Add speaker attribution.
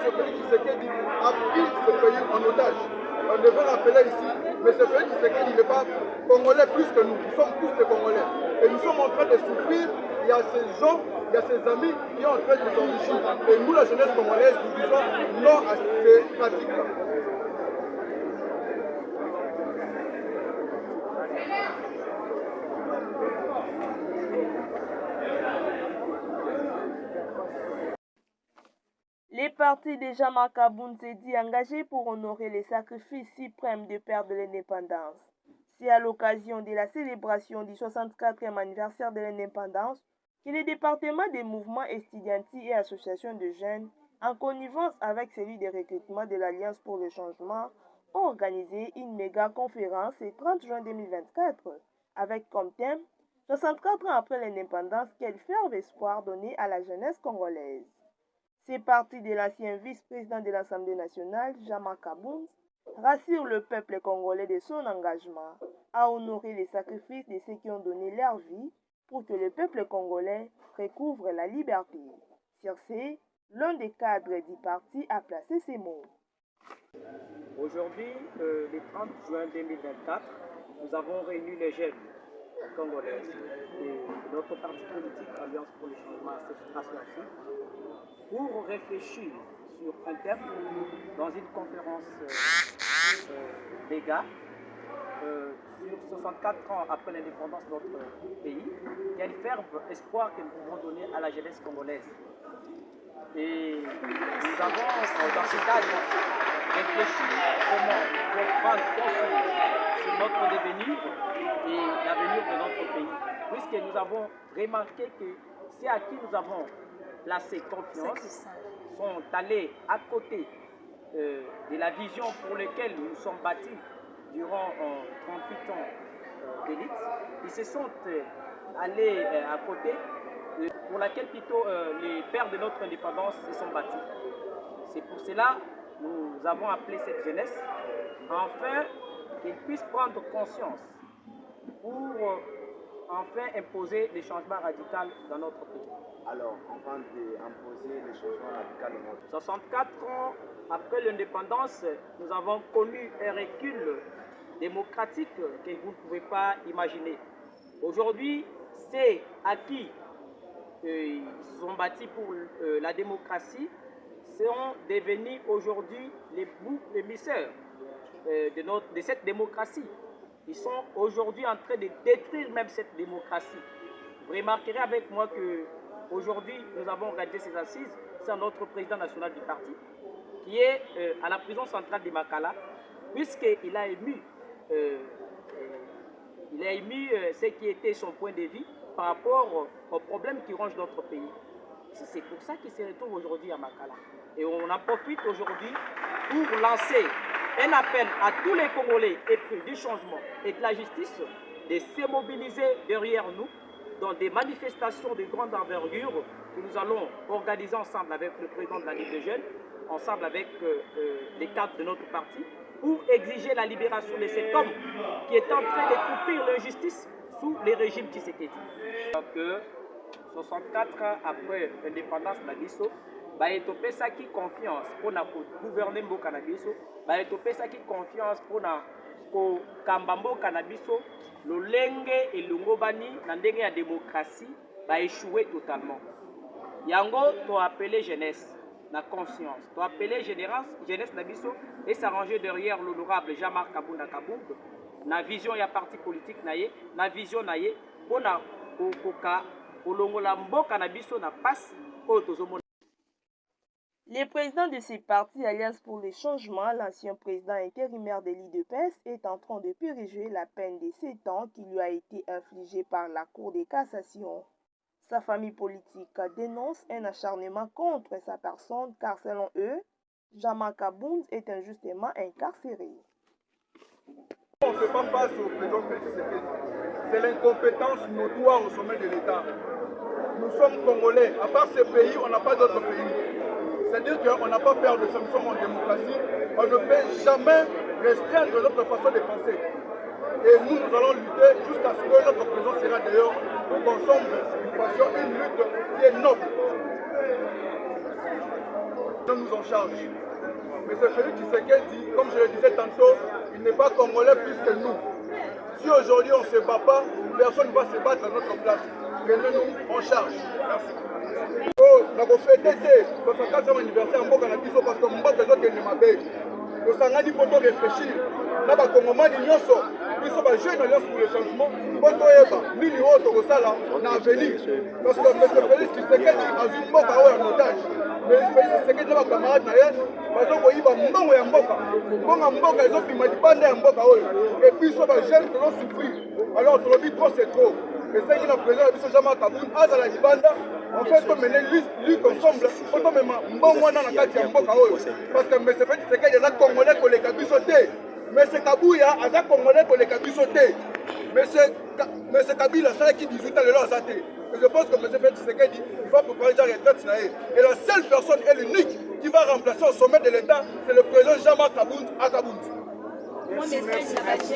Speaker 1: M. Félix Tshisekedi a pris ce pays en otage. On devrait rappeler ici, M. Félix Tshisekedi n'est pas congolais plus que nous. Nous sommes tous des Congolais. Et nous sommes en train de souffrir. Il y a ces gens, il y a ces amis qui sont en train de nous enrichir. Et nous, la jeunesse congolaise, nous disons non à ces pratiques-là.
Speaker 2: Les partis de Jean-Marc Aboun s'est dit engagés pour honorer les sacrifices suprêmes des pères de l'indépendance. C'est à l'occasion de la célébration du 64e anniversaire de l'indépendance que le département des mouvements estudiantins et associations de jeunes, en connivence avec celui de recrutement de l'Alliance pour le changement, ont organisé une méga conférence le 30 juin 2024 avec comme thème 64 ans après l'indépendance, quel fervent espoir donné à la jeunesse congolaise. C'est parti de l'ancien vice-président de l'Assemblée nationale, Jean-Marc Aboun, rassure le peuple congolais de son engagement à honorer les sacrifices de ceux qui ont donné leur vie pour que le peuple congolais recouvre la liberté. Sur ce, l'un des cadres du parti a placé ces mots.
Speaker 3: Aujourd'hui, le 30 juin 2024, nous avons réuni les jeunes congolais de notre parti politique Alliance pour le changement associatif pour réfléchir sur un thème dans une conférence méga sur 64 ans après l'indépendance de notre pays, quel fervent espoir que nous pouvons donner à la jeunesse congolaise. Et nous avons dans ce cadre réfléchi comment prendre conscience sur notre devenir et l'avenir de notre pays, puisque nous avons remarqué que ceux à qui nous avons placé confiance sont allés à côté de la vision pour laquelle nous sommes bâtis durant 38 ans d'élite. Ils se sont allés à côté pour laquelle plutôt les pères de notre indépendance se sont bâtis. C'est pour cela que nous avons appelé cette jeunesse afin qu'ils puissent prendre conscience pour enfin imposer des changements radicaux dans notre pays.
Speaker 4: Alors, afin d'imposer les changements radicaux dans notre pays.
Speaker 3: 64 ans après l'indépendance, nous avons connu un recul démocratique que vous ne pouvez pas imaginer. Aujourd'hui, c'est à qui ils se sont bâtis pour la démocratie seront devenus aujourd'hui les boucs émissaires de cette démocratie. Ils sont aujourd'hui en train de détruire même cette démocratie. Vous remarquerez avec moi que aujourd'hui nous avons organisé ces assises. C'est notre président national du parti qui est à la prison centrale de Makala, puisqu'il a émis ce qui était son point de vue par rapport aux problèmes qui rongent notre pays. C'est pour ça qu'il se retrouve aujourd'hui à Makala. Et on en profite aujourd'hui pour lancer un appel à tous les Congolais épris du changement et de la justice de se mobiliser derrière nous dans des manifestations de grande envergure que nous allons organiser ensemble avec le président de la Ligue des Jeunes, ensemble avec les cadres de notre parti, pour exiger la libération de cet homme qui est en train de couvrir l'injustice sous les régimes Tshisekedi. Donc, 64 ans après l'indépendance de Nabiso, baetopesaki confiance pour gouverner mboka na biso, baetopesaki confiance pour kokamba mboka na biso, lolenge elongobani na ndenge ya démocratie baéchoué totalement. Yango to appelé jeunesse na conscience, to appelé jeunesse na biso et s'arranger derrière l'honorable Jean-Marc Kabunda Kabund na vision ya parti politique na ye, na vision na ye pona koka olongola mboka na biso na passe oyo tozomona.
Speaker 2: Le président de ce parti Alliance pour le changement, l'ancien président intérimaire de l'IDPS, est en train de purger la peine de 7 ans qui lui a été infligée par la Cour de cassation. Sa famille politique dénonce un acharnement contre sa personne car selon eux, Jean-Marc Aboun est injustement incarcéré.
Speaker 1: On ne fait pas face au président Félix Tshisekedi. C'est l'incompétence notoire au sommet de l'État. Nous sommes Congolais. À part ce pays, on n'a pas d'autre pays. C'est-à-dire qu'on n'a pas peur de ça, nous sommes en démocratie. On ne peut jamais restreindre notre façon de penser. Et nous allons lutter jusqu'à ce que notre président sera dehors pour qu'ensemble nous fassions une lutte qui est noble. nous en charge. Mais c'est Félix Tshisekedi, comme je le disais tantôt, il n'est pas congolais plus que nous. Si aujourd'hui on ne se bat pas, personne ne va se battre à notre place. Prenez-nous en charge. Merci. Oh, nous avons fêté le 64e anniversaire Mboka na biso parce que Mboka ezokende mabe. Tosangani mpo réfléchir. Na bakongomani nyonso, biso bajeune alliance pour le changement, mpo toyeba nini oyo tokosala na avenir. Parce que M. Félix Tshisekedi azwi mboka oyo en otage. Mais Félix Tshisekedi na bacamarade na ye bazokoyiba mbongo ya mboka. Mbongo ya mboka ezobima libanda ya mboka oyo. Et biso bajeune tozosouffrir. Alors tolobi trop c'est trop. esengi na président ya biso Jean-Marc Kabund azala libanda en fait tomene lutte ensemble po tomema mbongo wana na kati ya mboka oyo parce que M. Félix Tshisekedi aza congolais koleka biso te M. Kabuya aza congolais koleka biso te M. Kabila asalaki 18 ans lelo aza te. Je pense que M. Félix Tshisekedi il va préparer déjà retraite na ye et la seule personne et l'unique qui va remplacer au sommet de l'État c'est le président Jean-Marc Kabund à Kabund.
Speaker 5: Merci.